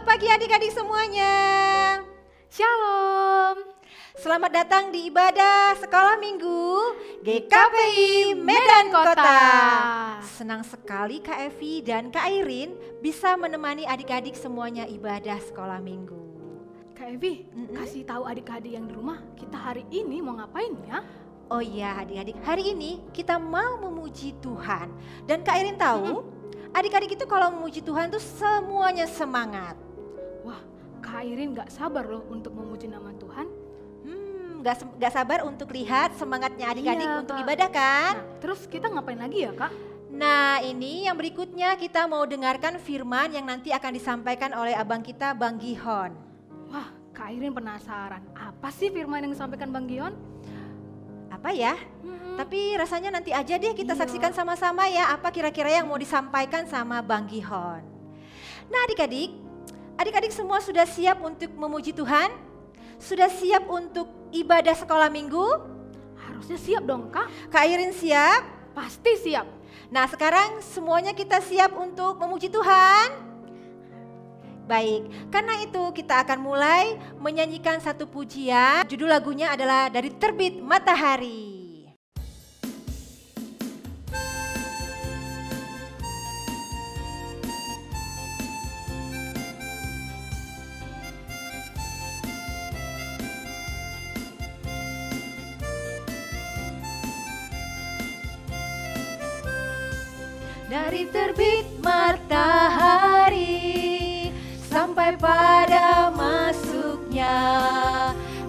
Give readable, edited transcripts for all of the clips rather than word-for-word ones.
Selamat pagi adik-adik semuanya. Shalom. Selamat datang di ibadah sekolah minggu GKPI Medan Kota. Senang sekali Kak Evi dan Kak Airin bisa menemani adik-adik semuanya ibadah sekolah minggu. Kak Evi, kasih tahu adik-adik yang di rumah kita hari ini mau ngapain ya? Oh iya adik-adik, hari ini kita mau memuji Tuhan. Dan Kak Airin tahu, adik-adik itu kalau memuji Tuhan tuh semuanya semangat. Wah, Kak Airin gak sabar loh untuk memuji nama Tuhan. Gak sabar untuk lihat semangatnya adik-adik untuk Kak. ibadah kan? Nah, terus kita ngapain lagi ya Kak? Nah ini yang berikutnya kita mau dengarkan firman yang nanti akan disampaikan oleh abang kita Bang Gihon. Wah, Kak Airin penasaran, apa sih firman yang disampaikan Bang Gion? Apa ya? Tapi rasanya nanti aja deh kita saksikan sama-sama ya apa kira-kira yang mau disampaikan sama Bang Gihon. Nah adik-adik semua sudah siap untuk memuji Tuhan? Sudah siap untuk ibadah sekolah minggu? Harusnya siap dong Kak. Kak Airin siap? Pasti siap. Nah sekarang semuanya kita siap untuk memuji Tuhan? Baik, karena itu kita akan mulai menyanyikan satu pujian. Judul lagunya adalah Dari Terbit Matahari. Dari terbit matahari sampai pada masuknya,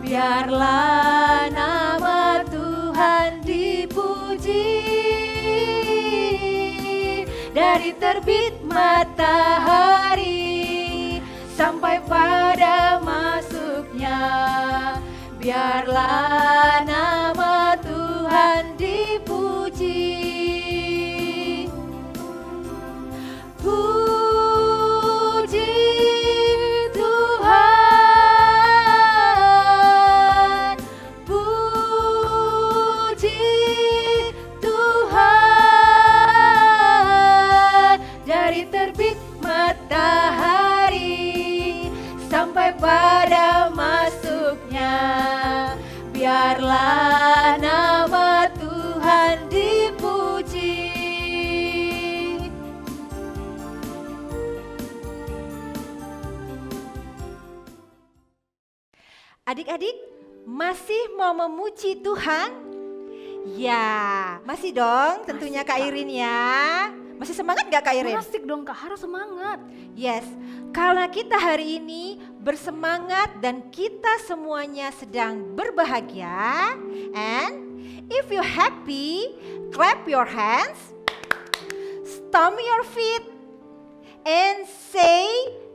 biarlah nama Tuhan dipuji. Dari terbit matahari sampai pada masuknya, biarlah nama Tuhan dipuji. Puji Tuhan, puji Tuhan. Dari terbit matahari sampai pada masuknya, biarlah nama Tuhan dipuji. Adik-adik, masih mau memuji Tuhan? Ya, masih dong tentunya Masih, Kak Kak. Airin ya. Masih semangat gak Kak Airin? Asik dong Kak, harus semangat. Yes, karena kita hari ini bersemangat dan kita semuanya sedang berbahagia. And if you happy, clap your hands, stomp your feet, and say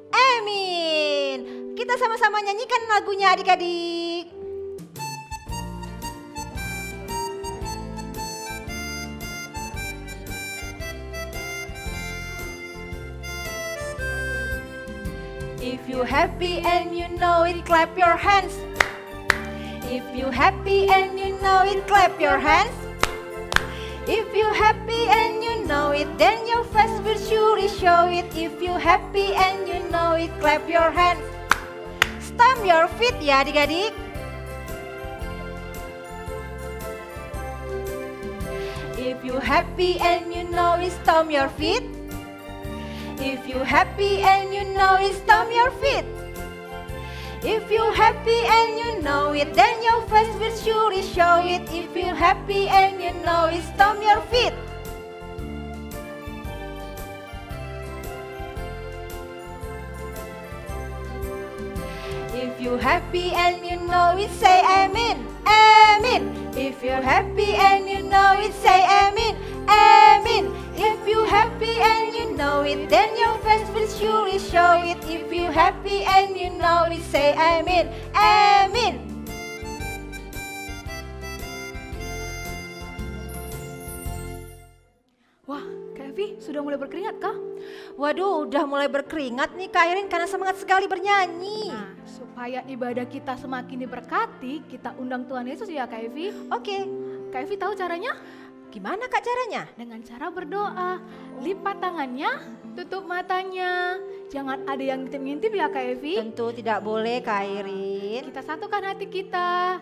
amin. Kita sama-sama nyanyikan lagunya adik-adik. If you happy and you know it, clap your hands. If you happy and you know it, clap your hands. If you happy and you know it, then your face will surely show it. If you happy and you know it, clap your hands. Stomp your feet ya adik-adik. If you happy and you know it, stomp your feet. If you happy and you know it, stomp your feet. If you happy and you know it, then your face will surely show it. If you happy and you know it, stomp your feet. If you happy and you know it, say amen, amen. If you're happy and you know it, say amen, amen. If you happy and you know it, then your face will surely show it. If you happy and you know it, say amen, amen. Wah, Kak Evi sudah mulai berkeringat kah? Waduh, udah mulai berkeringat nih Kak Airin karena semangat sekali bernyanyi. Nah, supaya ibadah kita semakin diberkati, kita undang Tuhan Yesus ya Kak Evi. Oke, Kak Evi tahu caranya? gimana Kak caranya? Dengan cara berdoa, lipat tangannya, tutup matanya, jangan ada yang ngintip-ngintip ya Kak Evi. Tentu tidak boleh Kak Airin. Kita satukan hati kita.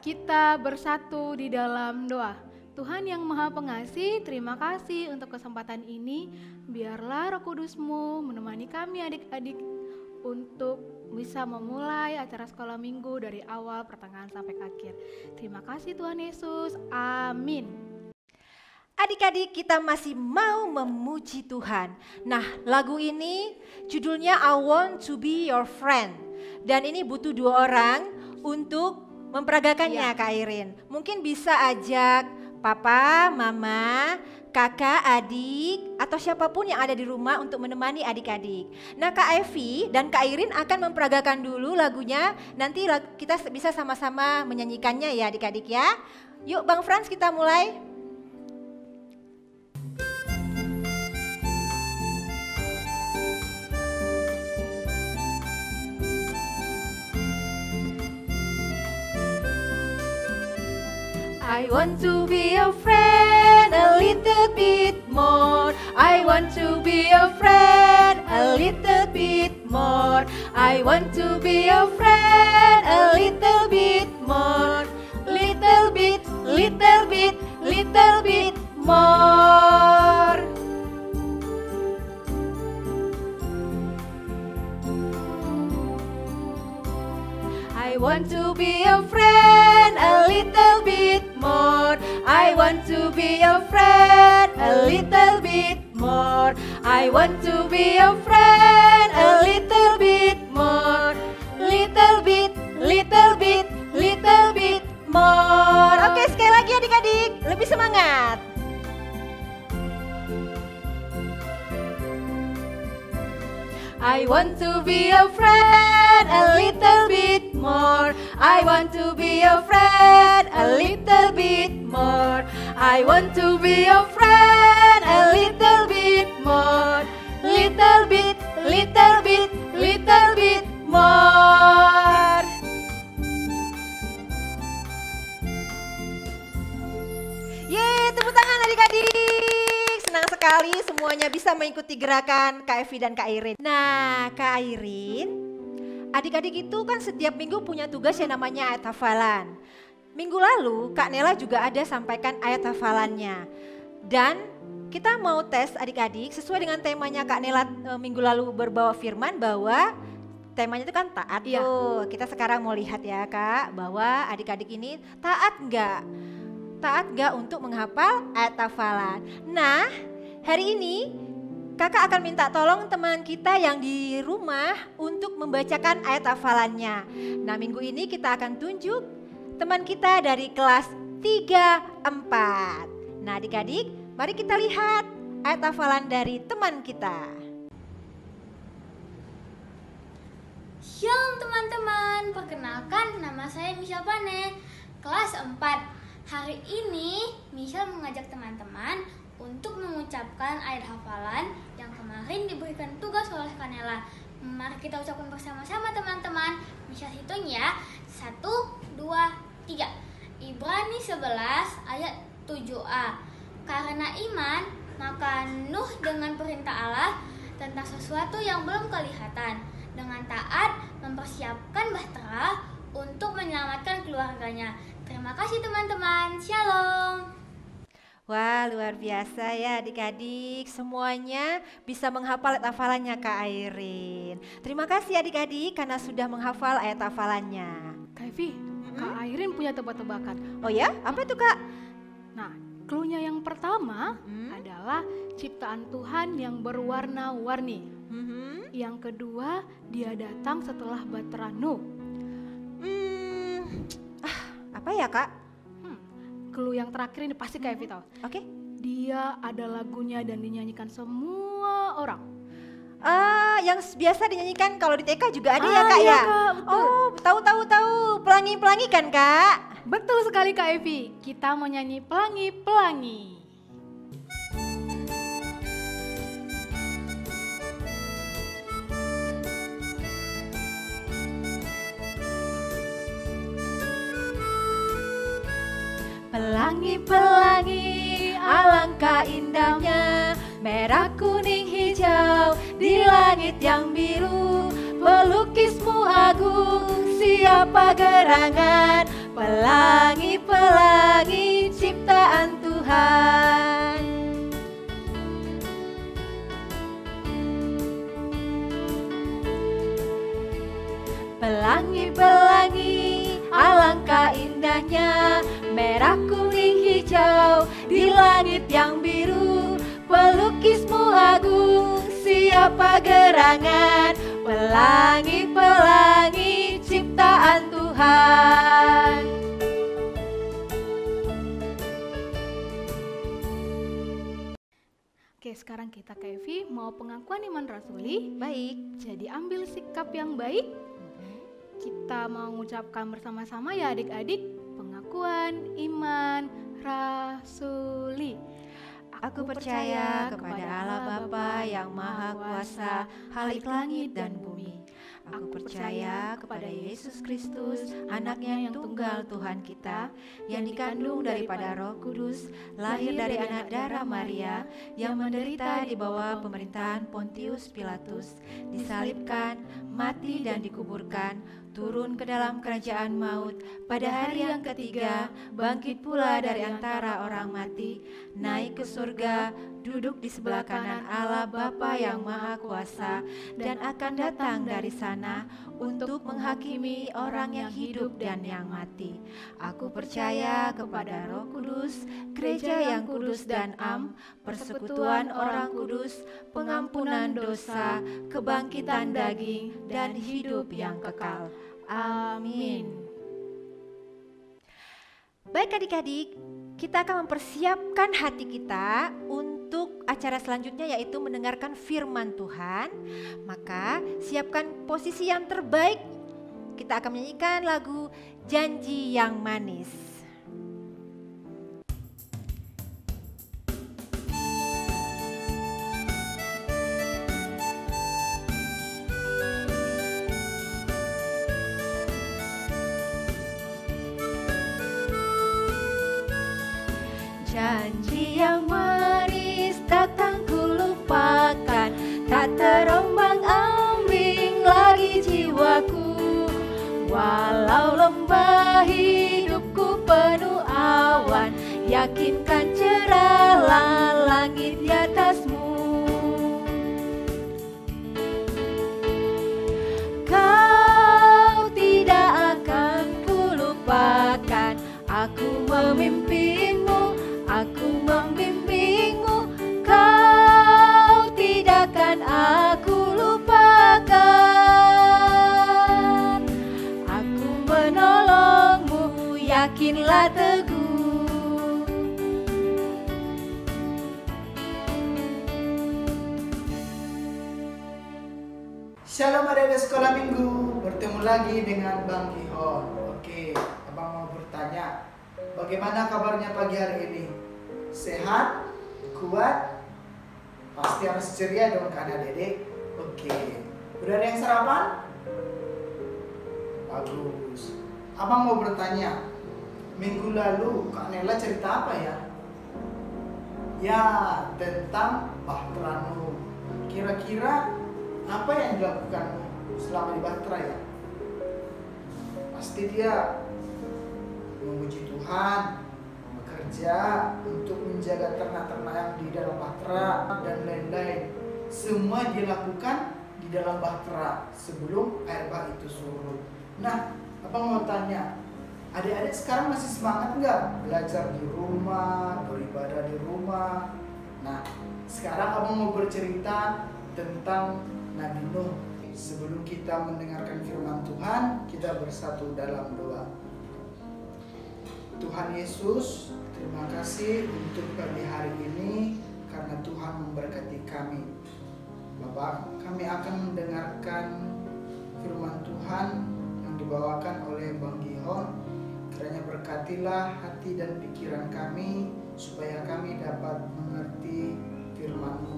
Kita bersatu di dalam doa. Tuhan yang Maha Pengasih, terima kasih untuk kesempatan ini. Biarlah Roh Kudus-Mu menemani kami adik-adik untuk bisa memulai acara sekolah minggu dari awal, pertengahan sampai akhir. Terima kasih Tuhan Yesus. Amin. Adik-adik, kita masih mau memuji Tuhan. Nah, lagu ini judulnya I Want to Be Your Friend. Dan ini butuh 2 orang untuk memperagakannya Kak Airin. Mungkin bisa ajak papa, mama, kakak, adik, atau siapapun yang ada di rumah untuk menemani adik-adik. Nah, Kak Evi dan Kak Airin akan memperagakan dulu lagunya. Nanti kita bisa sama-sama menyanyikannya ya adik-adik ya. Yuk Bang Frans, kita mulai. I want to be your friend a little bit more. I want to be your friend a little bit more. I want to be your friend a little bit more. Little bit, little bit, little bit more. I want to be your friend a little bit more. I want to be your friend a little bit more. I want to be your friend a little bit more. Little bit, little bit, little bit more. Oke, sekali lagi adik-adik, lebih semangat. I want to be your friend a little bit more. I want to be your friend a little bit more. I want to be your friend a little bit more. Little bit, little bit, little bit more. Yeay, tepuk tangan adik-adik. Senang sekali semuanya bisa mengikuti gerakan Kak Evi dan Kak Airin. Nah, Kak Airin, adik-adik itu kan setiap minggu punya tugas yang namanya ayat hafalan. Minggu lalu Kak Nela juga ada sampaikan ayat hafalannya. Dan kita mau tes adik-adik sesuai dengan temanya Kak Nela minggu lalu berbawa firman bahwa temanya itu kan taat tuh. Kita sekarang mau lihat ya Kak, bahwa adik-adik ini taat enggak? Taat gak untuk menghafal ayat hafalan. Nah, hari ini kakak akan minta tolong teman kita yang di rumah untuk membacakan ayat hafalannya. Nah, minggu ini kita akan tunjuk teman kita dari kelas 3-4. Nah, adik-adik, mari kita lihat ayat hafalan dari teman kita. Shalom teman-teman, perkenalkan nama saya Michelle Pane, kelas 4. Hari ini Michelle mengajak teman-teman untuk mengucapkan ayat hafalan yang kemarin diberikan tugas oleh Kanela. Mari kita ucapkan bersama-sama teman-teman. Michelle hitung ya. 1, 2, 3. Ibrani 11 ayat 7a. Karena iman, maka Nuh dengan perintah Allah tentang sesuatu yang belum kelihatan, dengan taat mempersiapkan bahtera untuk menyelamatkan keluarganya. Terima kasih teman-teman, shalom. Wah, luar biasa ya adik-adik, semuanya bisa menghafal ayat hafalannya Kak Airin. Terima kasih adik-adik karena sudah menghafal ayat hafalannya. Kak Evi, Kak Airin punya tebak-tebakan. Oh ya, apa itu Kak? Nah, clue-nya yang pertama adalah ciptaan Tuhan yang berwarna-warni. Yang kedua, dia datang setelah bahtera Nuh. Apa ya Kak? Clue yang terakhir ini pasti Kak Evi tahu. Oke. Dia ada lagunya dan dinyanyikan semua orang. Yang biasa dinyanyikan kalau di TK juga ada ya Kak iya, ya? Kak, betul. Oh, tahu. Pelangi-pelangi kan Kak? Betul sekali Kak Evi. Kita mau nyanyi pelangi-pelangi. Pelangi-pelangi, alangkah indahnya, merah, kuning, hijau, di langit yang biru. Pelukismu agung, siapa gerangan, pelangi-pelangi ciptaan Tuhan. Pelangi-pelangi, alangkah indahnya, merah, kuning, hijau di langit yang biru. Pelukismu agung, siapa gerangan, pelangi-pelangi ciptaan Tuhan. Oke, sekarang kita ke Evi mau pengakuan iman rasuli. Baik. Jadi ambil sikap yang baik. Kita mau mengucapkan bersama-sama ya adik-adik, pengakuan iman rasuli. Aku percaya kepada Allah Bapa yang Maha Kuasa, Khalik langit dan bumi. Aku percaya kepada Yesus Kristus, anaknya yang tunggal Tuhan kita, yang dikandung daripada Roh Kudus, lahir dari anak darah Maria, yang menderita di bawah pemerintahan Pontius Pilatus, disalibkan, mati dan dikuburkan, turun ke dalam kerajaan maut, pada hari yang ketiga, bangkit pula dari antara orang mati, naik ke surga, duduk di sebelah kanan Allah Bapa yang Maha Kuasa, dan akan datang dari sana untuk menghakimi orang yang hidup dan yang mati. Aku percaya kepada Roh Kudus, gereja yang kudus dan am, persekutuan orang kudus, pengampunan dosa, kebangkitan daging, dan hidup yang kekal. Amin. Baik adik-adik, kita akan mempersiapkan hati kita untuk acara selanjutnya, yaitu mendengarkan firman Tuhan. Maka siapkan posisi yang terbaik. Kita akan menyanyikan lagu Janji yang Manis. Janji yang manis takkan kulupakan, tak terombang-ambing lagi jiwaku. Walau lembah hidupku penuh awan, yakinkan cerahlah langit di atasmu. Kau tidak akan kulupakan, aku memimpinmu, aku membimbingmu, kau tidak akan aku lupakan. Aku menolongmu, yakinlah teguh. Shalom adik-adik sekolah minggu, bertemu lagi dengan Bang Gihon. Oke, abang mau bertanya, bagaimana kabarnya pagi hari ini? Sehat? Kuat? Pasti harus ceria dong kan adik-adik? Oke, udah ada yang sarapan? Bagus. Abang mau bertanya, minggu lalu Kak Nela cerita apa ya? Ya, tentang Bahtera Nuh. Kira-kira apa yang dilakukan selama di Bahtera ya? Pasti dia memuji Tuhan, bekerja untuk menjaga ternak-ternak yang di dalam Bahtera dan lain-lain. Semua dilakukan di dalam Bahtera sebelum air bah itu surut. Nah, abang mau tanya, adik-adik sekarang masih semangat nggak belajar di rumah, beribadah di rumah? Nah, sekarang abang mau bercerita tentang Nabi Nuh. Sebelum kita mendengarkan firman Tuhan, kita bersatu dalam doa. Tuhan Yesus, terima kasih untuk pagi hari ini karena Tuhan memberkati kami. Bapak, kami akan mendengarkan firman Tuhan yang dibawakan oleh Bang Gihon. Kiranya berkatilah hati dan pikiran kami supaya kami dapat mengerti firman-Mu.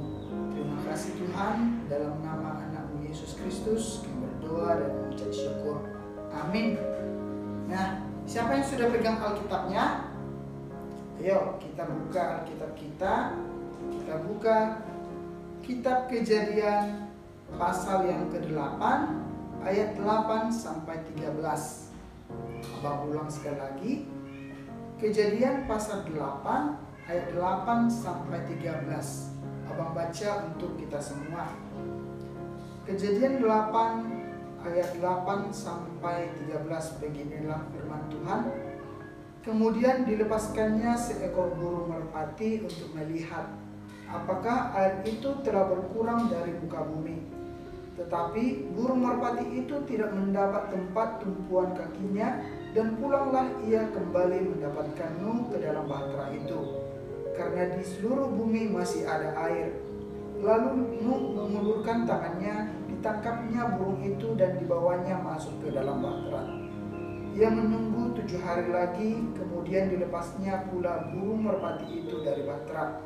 Terima kasih Tuhan, dalam nama anak-Mu Yesus Kristus kami berdoa dan mengucap syukur. Amin. Nah, siapa yang sudah pegang Alkitabnya? Ayo kita buka Alkitab kita. Kita buka Kitab Kejadian pasal yang ke-8 ayat 8 sampai 13. Abang ulang sekali lagi. Kejadian pasal 8 ayat 8 sampai 13. Abang baca untuk kita semua. Kejadian 8 ayat 8 sampai 13, beginilah firman Tuhan. Kemudian dilepaskannya seekor burung merpati untuk melihat apakah air itu telah berkurang dari muka bumi. Tetapi burung merpati itu tidak mendapat tempat tumpuan kakinya, dan pulanglah ia kembali mendapatkan Nuh ke dalam bahtera itu, karena di seluruh bumi masih ada air. Lalu Nuh mengulurkan tangannya, ditangkapnya burung itu dan dibawanya masuk ke dalam bahtera. Ia menunggu 7 hari lagi, kemudian dilepasnya pula burung merpati itu dari bahtera.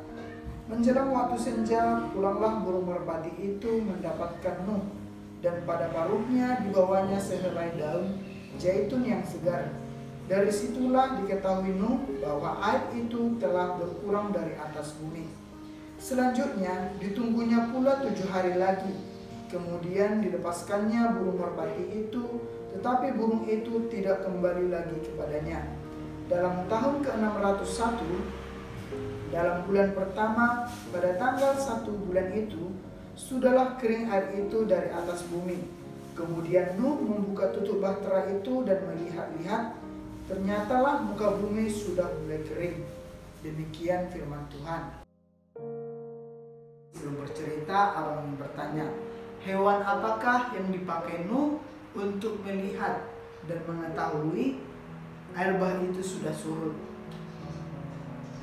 Menjelang waktu senja, pulanglah burung merpati itu mendapatkan Nuh, dan pada paruhnya dibawanya sehelai daun zaitun yang segar. Dari situlah diketahui Nuh bahwa air itu telah berkurang dari atas bumi. Selanjutnya ditunggunya pula 7 hari lagi, kemudian dilepaskannya burung merpati itu, tetapi burung itu tidak kembali lagi kepadanya. Dalam tahun ke-601, dalam bulan pertama, pada tanggal 1 bulan itu, sudahlah kering air itu dari atas bumi. Kemudian Nuh membuka tutup bahtera itu dan melihat-lihat, ternyatalah muka bumi sudah mulai kering. Demikian firman Tuhan. Sebelum bercerita, abang ingin bertanya, hewan apakah yang dipakai Nuh untuk melihat dan mengetahui air bah itu sudah surut?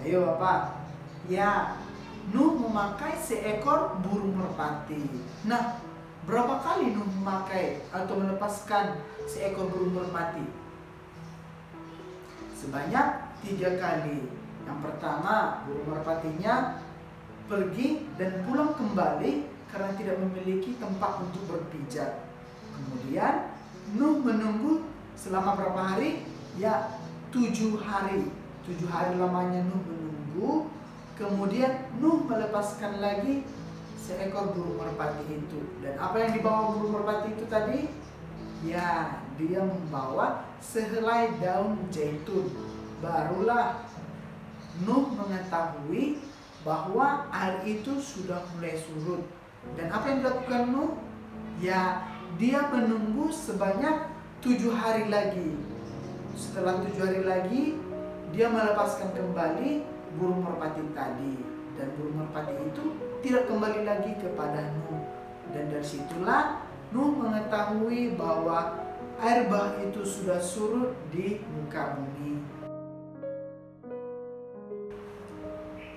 Ayo Bapak. Ya, Nuh memakai seekor burung merpati. Nah, berapa kali Nuh memakai atau melepaskan seekor burung merpati? Sebanyak 3 kali. Yang pertama, burung merpatinya pergi dan pulang kembali karena tidak memiliki tempat untuk berpijak. Kemudian Nuh menunggu selama berapa hari? Ya, 7 hari. 7 hari lamanya Nuh menunggu. Kemudian Nuh melepaskan lagi seekor burung merpati itu. Dan apa yang dibawa burung merpati itu tadi? Ya, dia membawa sehelai daun zaitun. Barulah Nuh mengetahui bahwa air itu sudah mulai surut. Dan apa yang dilakukan Nuh? Ya, dia menunggu sebanyak 7 hari lagi. Setelah 7 hari lagi, dia melepaskan kembali burung merpati tadi. Dan burung merpati itu tidak kembali lagi kepada Nuh. Dan dari situlah Nuh mengetahui bahwa air bah itu sudah surut di muka bumi.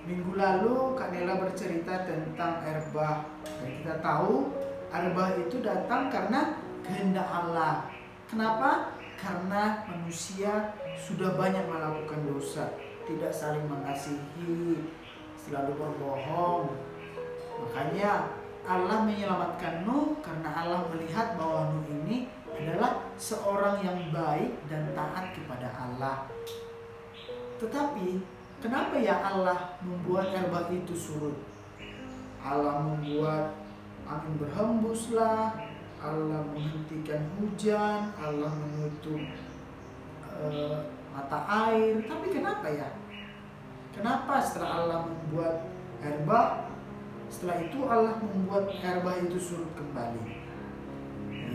Minggu lalu Kak Nela bercerita tentang air bah. Dan kita tahu air bah itu datang karena kehendak Allah. Kenapa? Karena manusia sudah banyak melakukan dosa, tidak saling mengasihi, selalu berbohong. Makanya Allah menyelamatkan Nuh karena Allah melihat bahwa Nuh ini adalah seorang yang baik dan taat kepada Allah. Tetapi kenapa ya Allah membuat air bah itu surut? Allah membuat angin berhembuslah, Allah menghentikan hujan, Allah menutup mata air. Tapi kenapa ya? Kenapa setelah Allah membuat air bah, setelah itu Allah membuat air bah itu surut kembali?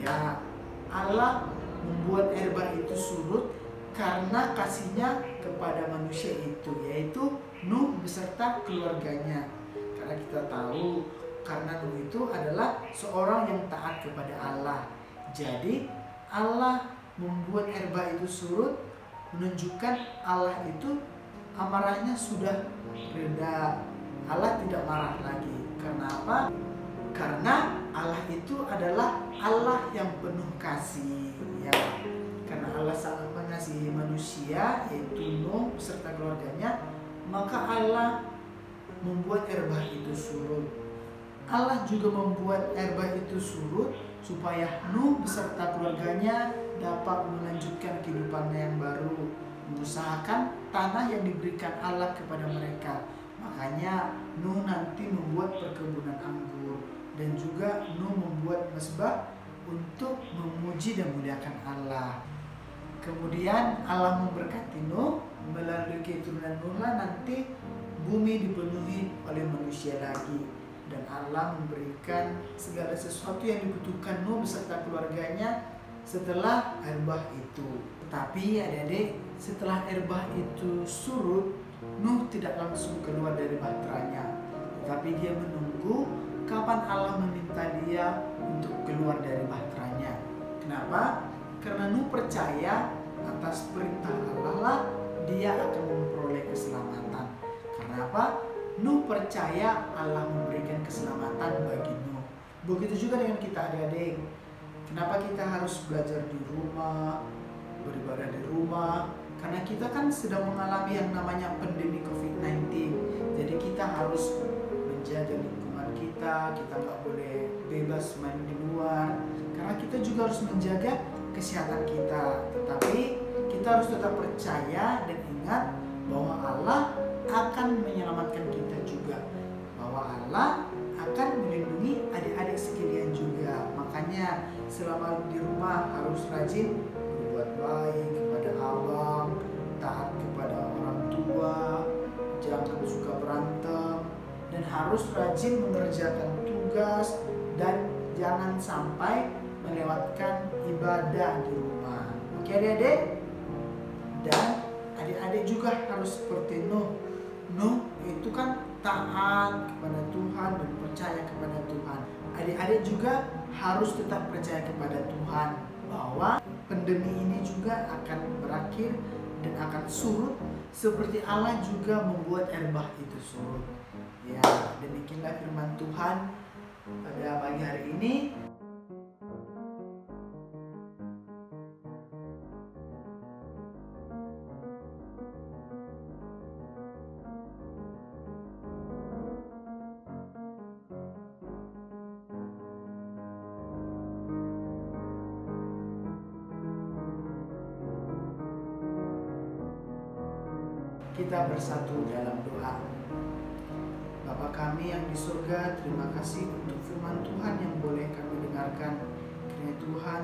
Ya, Allah membuat air bah itu surut karena kasihnya kepada manusia itu, yaitu Nuh beserta keluarganya. Karena kita tahu, karena Nuh itu adalah seorang yang taat kepada Allah. Jadi Allah membuat air bah itu surut, menunjukkan Allah itu amarahnya sudah reda. Allah tidak marah lagi. Karena apa? Karena Allah itu adalah Allah yang penuh kasih. Ya. Karena Allah sangat mengasihi manusia, yaitu Nuh beserta keluarganya, maka Allah membuat air bah itu surut. Allah juga membuat air bah itu surut supaya Nuh beserta keluarganya dapat melanjutkan kehidupannya yang baru, mengusahakan tanah yang diberikan Allah kepada mereka. Makanya Nuh nanti membuat perkebunan anggur, dan juga Nuh membuat mezbah untuk memuji dan memuliakan Allah. Kemudian Allah memberkati Nuh, melalui keturunan Nuh lah nanti bumi dipenuhi oleh manusia lagi, dan Allah memberikan segala sesuatu yang dibutuhkan Nuh beserta keluarganya setelah air bah itu. Tetapi adik-adik, setelah air bah itu surut, Nuh tidak langsung keluar dari bahteranya, tetapi dia menunggu kapan Allah meminta dia untuk keluar dari bahteranya. Kenapa? Karena Nuh percaya atas perintah Allah lah dia akan memperoleh keselamatan. Karena apa? Nuh percaya Allah memberikan keselamatan bagi Nuh. Begitu juga dengan kita adik-adik. Kenapa kita harus belajar di rumah, beribadah di rumah? Karena kita kan sedang mengalami yang namanya pandemi COVID-19. Jadi kita harus menjaga lingkungan kita nggak boleh bebas main di luar. Karena kita juga harus menjaga kesehatan kita. Tetapi kita harus tetap percaya dan ingat bahwa Allah akan menyelamatkan kita juga. Bahwa Allah akan melindungi adik-adik sekalian juga. Makanya selama di rumah harus rajin berbuat baik kepada abang, taat kepada orang tua, jangan suka berantem, dan harus rajin mengerjakan tugas dan jangan sampai melewatkan ibadah di rumah. Oke adik-adik? Dan adik-adik juga harus seperti Nuh. Nuh itu kan taat kepada Tuhan dan percaya kepada Tuhan. Adik-adik juga harus tetap percaya kepada Tuhan bahwa pandemi ini juga akan berakhir dan akan surut seperti Allah juga membuat air bah itu surut. Ya, demikianlah firman Tuhan pada pagi hari ini. Kita bersatu dalam doa. Bapa kami yang di surga, terima kasih untuk firman Tuhan yang boleh kami dengarkan. Kiranya Tuhan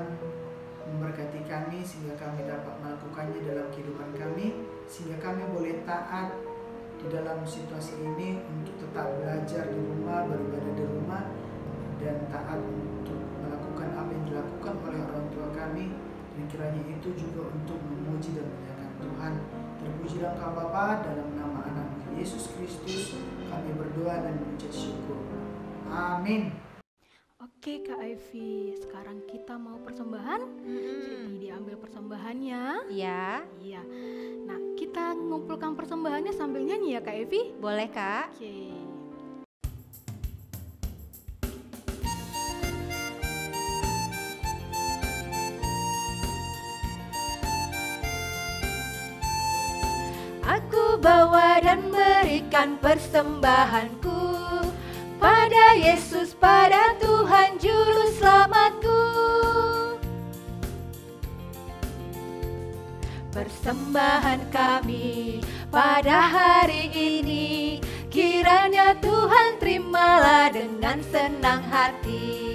memberkati kami sehingga kami dapat melakukannya dalam kehidupan kami, sehingga kami boleh taat di dalam situasi ini untuk tetap belajar di rumah, beribadah di rumah, dan taat untuk melakukan apa yang dilakukan oleh orang tua kami. Dan kiranya itu juga untuk memuji dan memuliakan Tuhan. Terpujilah Engkau Bapa, dalam nama Anak Yesus Kristus kami berdoa dan mengucap syukur. Amin. Oke Kak Evi, sekarang kita mau persembahan. Jadi diambil persembahannya. Ya, Iya. Nah, kita mengumpulkan persembahannya sambil nyanyi ya Kak Evi. boleh Kak. Oke. Aku bawa dan berikan persembahanku pada Yesus, pada Tuhan Juru Selamatku. Persembahan kami pada hari ini, kiranya Tuhan terimalah dengan senang hati.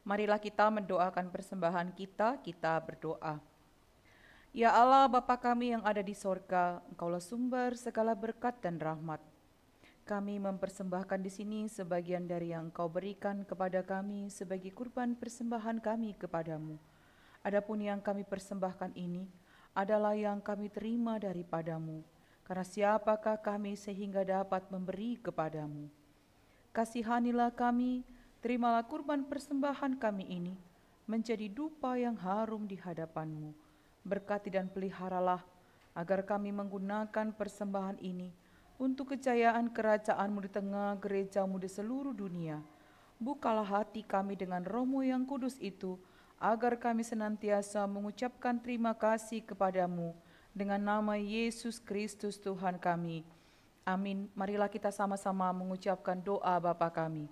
Marilah kita mendoakan persembahan kita berdoa. Ya Allah, Bapa kami yang ada di sorga, Engkaulah sumber segala berkat dan rahmat. Kami mempersembahkan di sini sebagian dari yang Engkau berikan kepada kami sebagai kurban persembahan kami kepadamu. Adapun yang kami persembahkan ini adalah yang kami terima daripadamu, karena siapakah kami sehingga dapat memberi kepadamu. Kasihanilah kami, terimalah kurban persembahan kami ini menjadi dupa yang harum di hadapan-Mu. Berkati dan peliharalah agar kami menggunakan persembahan ini untuk kejayaan kerajaan-Mu di tengah gereja-Mu di seluruh dunia. Bukalah hati kami dengan Roh-Mu yang kudus itu, agar kami senantiasa mengucapkan terima kasih kepadamu dengan nama Yesus Kristus Tuhan kami. Amin. Marilah kita sama-sama mengucapkan doa Bapa kami.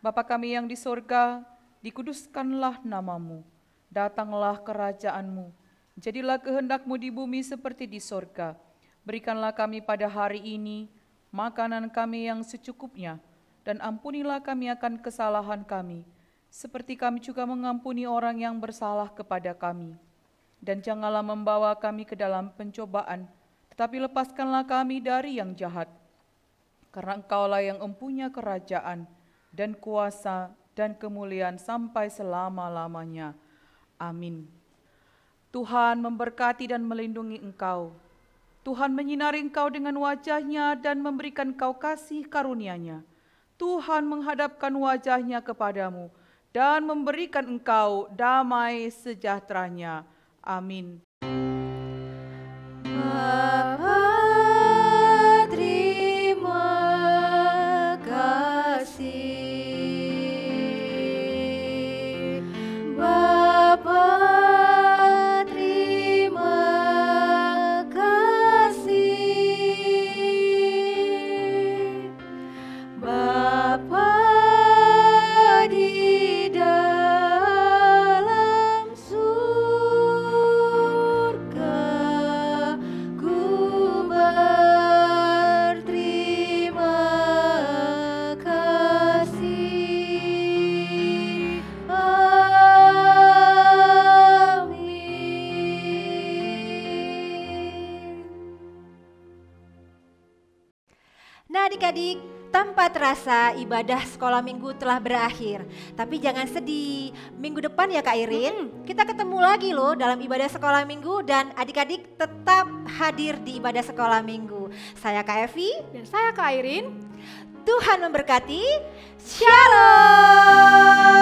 Bapa kami yang di sorga, dikuduskanlah nama-Mu, datanglah kerajaan-Mu, jadilah kehendak-Mu di bumi seperti di sorga. Berikanlah kami pada hari ini makanan kami yang secukupnya, dan ampunilah kami akan kesalahan kami, seperti kami juga mengampuni orang yang bersalah kepada kami. Dan janganlah membawa kami ke dalam pencobaan, tetapi lepaskanlah kami dari yang jahat. Karena Engkaulah yang empunya kerajaan dan kuasa dan kemuliaan sampai selama-lamanya. Amin. Tuhan memberkati dan melindungi engkau. Tuhan menyinari engkau dengan wajah-Nya dan memberikan engkau kasih karunia-Nya. Tuhan menghadapkan wajah-Nya kepadamu dan memberikan engkau damai sejahtera-Nya. Amin. Bapa, terima kasih. Bapa, terima kasih. Bapa di dalam surga, ku berterima kasih. Amin. Nah adik-adik, tanpa terasa ibadah sekolah minggu telah berakhir. Tapi jangan sedih, minggu depan ya Kak Irin, kita ketemu lagi loh dalam ibadah sekolah minggu dan adik-adik tetap hadir di ibadah sekolah minggu. Saya Kak Evi, Dan saya Kak Airin. Tuhan memberkati. Shalom.